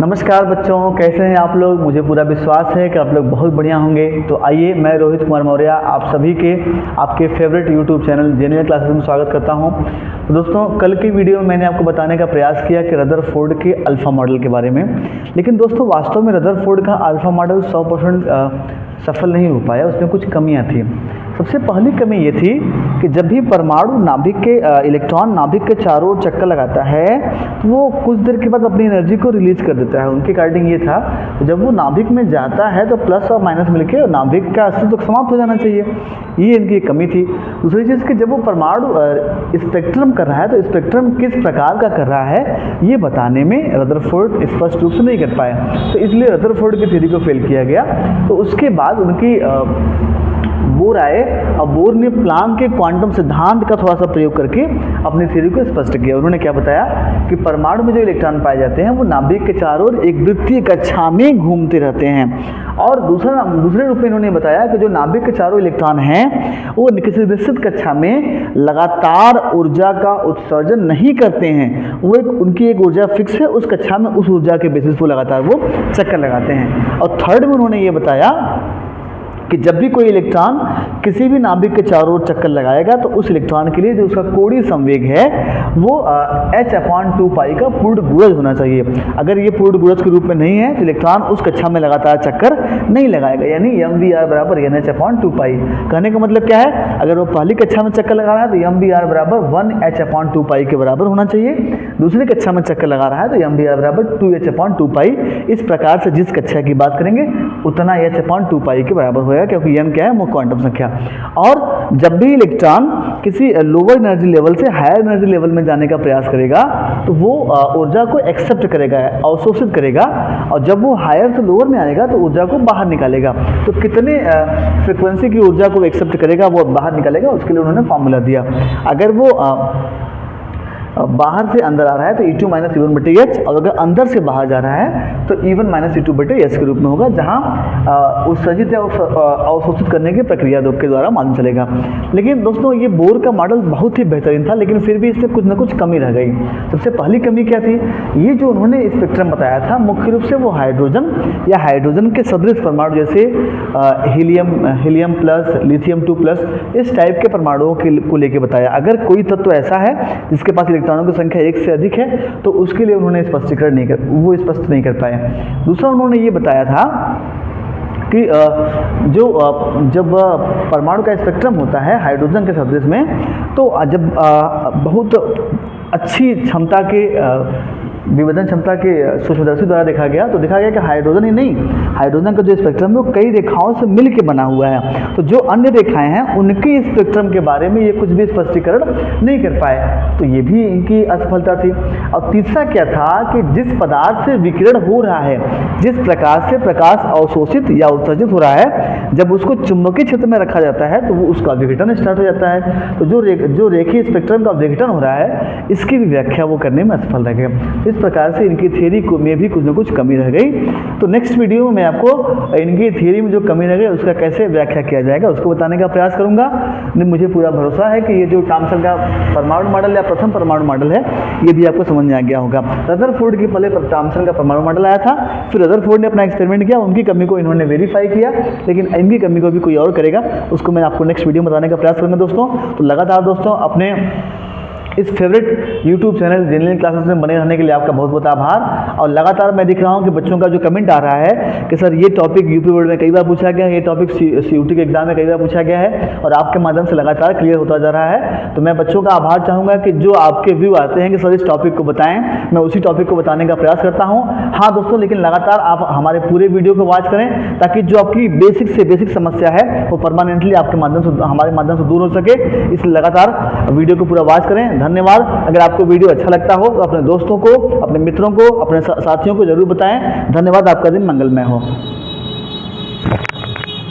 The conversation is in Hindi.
नमस्कार बच्चों, कैसे हैं आप लोग। मुझे पूरा विश्वास है कि आप लोग बहुत बढ़िया होंगे। तो आइए, मैं रोहित कुमार मौर्य आप सभी के आपके favourite YouTube channel genuine classes में स्वागत करता हूं। तो दोस्तों, कल की वीडियो में मैंने आपको बताने का प्रयास किया कि रदरफोर्ड के अल्फ़ा मॉडल के बारे में। लेकिन दोस्तों, वास्तव में रदरफोर्ड का अल्फ़ा मॉडल 100% सफल नहीं हो पाया, उसमें कुछ कमियां थी। सबसे पहली कमी ये थी कि जब भी परमाणु नाभिक के इलेक्ट्रॉन नाभिक के चारों ओर चक्कर लगाता है तो वो कुछ देर के बाद अपनी एनर्जी को रिलीज कर देता है। उनके अकॉर्डिंग ये था, जब वो नाभिक में जाता है तो प्लस और माइनस मिलके नाभिक का अस्तित्व समाप्त हो जाना चाहिए। ये इनकी कमी थी। दूसरी चीज़ कि जब वो परमाणु स्पेक्ट्रम कर रहा है तो स्पेक्ट्रम किस प्रकार का कर रहा है ये बताने में रदरफोर्ड स्पष्ट रूप से नहीं कर पाए, तो इसलिए रदरफोर्ड की थ्योरी को फेल किया गया। तो उसके बाद उनकी बोर आए और बोर ने प्लांक के क्वांटम सिद्धांत का थोड़ा सा प्रयोग करके अपनी थ्योरी को स्पष्ट किया। उन्होंने क्या बताया कि परमाणु में जो इलेक्ट्रॉन पाए जाते हैं वो नाभिक के चारों ओर एक वृत्तीय कक्षा में घूमते रहते हैं। और दूसरे रूप में इन्होंने बताया कि जो नाभिक के चारों इलेक्ट्रॉन हैं वो किसी निश्चित कक्षा में लगातार ऊर्जा का उत्सर्जन नहीं करते हैं। वो उनकी एक ऊर्जा फिक्स है, उस कक्षा में उस ऊर्जा के बेसिस पर लगातार वो चक्कर लगाते हैं। और थर्ड में उन्होंने ये बताया कि जब भी कोई इलेक्ट्रॉन किसी भी नाभिक के चारों ओर चक्कर लगाएगा तो उस इलेक्ट्रॉन के लिए जो उसका कोणीय संवेग है वो h/2π का पूर्ण गुणज होना चाहिए। अगर ये पूर्ण गुणज के रूप में नहीं है तो इलेक्ट्रॉन उस कक्षा में लगातार चक्कर नहीं लगाएगा, यानी mvr बराबर nh/2π। कहने का मतलब क्या है, अगर वो पहली कक्षा में चक्कर लगा रहा है तो mvr बराबर 1h/2π के बराबर होना चाहिए। दूसरी कक्षा में चक्कर लगा रहा है तो mvr बराबर 2h/2π। इस प्रकार से जिस कक्षा की बात करेंगे उतना h/2π के बराबर होगा, क्योंकि m क्या है, वो क्वांटम संख्या। और जब भी इलेक्ट्रॉन किसी लोअर एनर्जी लेवल से हायर एनर्जी लेवल में जाने का प्रयास करेगा तो वो ऊर्जा को एक्सेप्ट करेगा, अवशोषित करेगा, और जब वो हायर से लोअर में आएगा तो ऊर्जा को बाहर निकालेगा। तो कितने फ्रिक्वेंसी की ऊर्जा को एक्सेप्ट करेगा वो बाहर निकालेगा, उसके लिए उन्होंने फॉर्मूला दिया। अगर वो बाहर से अंदर आ रहा है तो E2 - E1/h, और अगर अंदर से बाहर जा रहा है तो E1 - E2/s के रूप में होगा, जहां उत्सर्जित या अवशोषित करने की प्रक्रिया के द्वारा मालूम चलेगा। लेकिन दोस्तों, ये बोर का मॉडल बहुत ही बेहतरीन था, लेकिन फिर भी इसमें कुछ ना कुछ कमी रह गई। सबसे पहली कमी क्या थी, ये जो उन्होंने स्पेक्ट्रम बताया था मुख्य रूप से वो हाइड्रोजन या हाइड्रोजन के सदृश परमाणु जैसे हीलियम प्लस, लिथियम 2+, इस टाइप के परमाणुओं को लेकर बताया। अगर कोई तत्व ऐसा है जिसके पास इलेक्ट्रॉनों की संख्या 1 से अधिक है तो उसके लिए उन्होंने स्पष्टीकरण स्पष्ट नहीं कर पाए। दूसरा, उन्होंने ये बताया था कि जब परमाणु का स्पेक्ट्रम होता है हाइड्रोजन के सदृश में, तो जब बहुत अच्छी क्षमता के विभेदन क्षमता के सूक्ष्मदर्शी द्वारा देखा गया तो देखा गया कि हाइड्रोजन ही नहीं, हाइड्रोजन का जो स्पेक्ट्रम है वो कई रेखाओं से मिलकर बना हुआ है। तो जो अन्य रेखाएं हैं उनके स्पेक्ट्रम के बारे में ये कुछ भी स्पष्टीकरण नहीं कर पाए, तो ये भी इनकी असफलता थी। और तीसरा क्या था कि जिस पदार्थ से विकिरण हो रहा है, जिस प्रकार से प्रकाश अवशोषित या उत्सर्जित हो रहा है, जब उसको चुंबकीय क्षेत्र में रखा जाता है तो वो उसका विघटन स्टार्ट हो जाता है। तो जो रेखीय स्पेक्ट्रम का विघटन हो रहा है इसकी भी व्याख्या वो करने में असफल रह गए। इस प्रकार से इनकी थ्योरी में भी कुछ न कुछ कमी रह गई। तो नेक्स्ट वीडियो में मैं आपको इनकी थ्योरी में जो कमी रह गई उसका कैसे व्याख्या किया जाएगा उसको बताने का प्रयास करूंगा। मुझे पूरा भरोसा है कि ये जो थॉमसन का परमाणु मॉडल या प्रथम परमाणु मॉडल है ये भी आपको समझ में आ गया होगा। रदरफोर्ड की पहले थॉमसन का परमाणु मॉडल आया था, फिर रदरफोर्ड ने अपना एक्सपेरिमेंट किया, उनकी कमी को इन्होंने वेरीफाई किया, लेकिन इनकी कमी को भी कोई और करेगा, उसको मैं आपको नेक्स्ट वीडियो में बताने का प्रयास करूंगा दोस्तों। तो लगातार दोस्तों अपने इस favourite YouTube channel genuine classes में बने रहने के लिए आपका बहुत बहुत आभार। और लगातार मैं दिख रहा हूँ कि बच्चों का जो कमेंट आ रहा है कि सर ये टॉपिक यूपी बोर्ड में कई बार पूछा गया है, ये टॉपिक CUT के एग्जाम में कई बार पूछा गया है और आपके माध्यम से लगातार क्लियर होता जा रहा है। तो मैं बच्चों का आभार चाहूँगा कि जो आपके व्यू आते हैं कि सर इस टॉपिक को बताएं, मैं उसी टॉपिक को बताने का प्रयास करता हूँ। हाँ दोस्तों, लेकिन लगातार आप हमारे पूरे वीडियो को वॉच करें ताकि जो आपकी बेसिक से बेसिक समस्या है वो परमानेंटली आपके माध्यम से, हमारे माध्यम से दूर हो सके, इसलिए लगातार वीडियो को पूरा वॉच करें। धन्यवाद। अगर आपको वीडियो अच्छा लगता हो तो अपने दोस्तों को, अपने मित्रों को, अपने साथियों को जरूर बताएं। धन्यवाद। आपका दिन मंगलमय हो।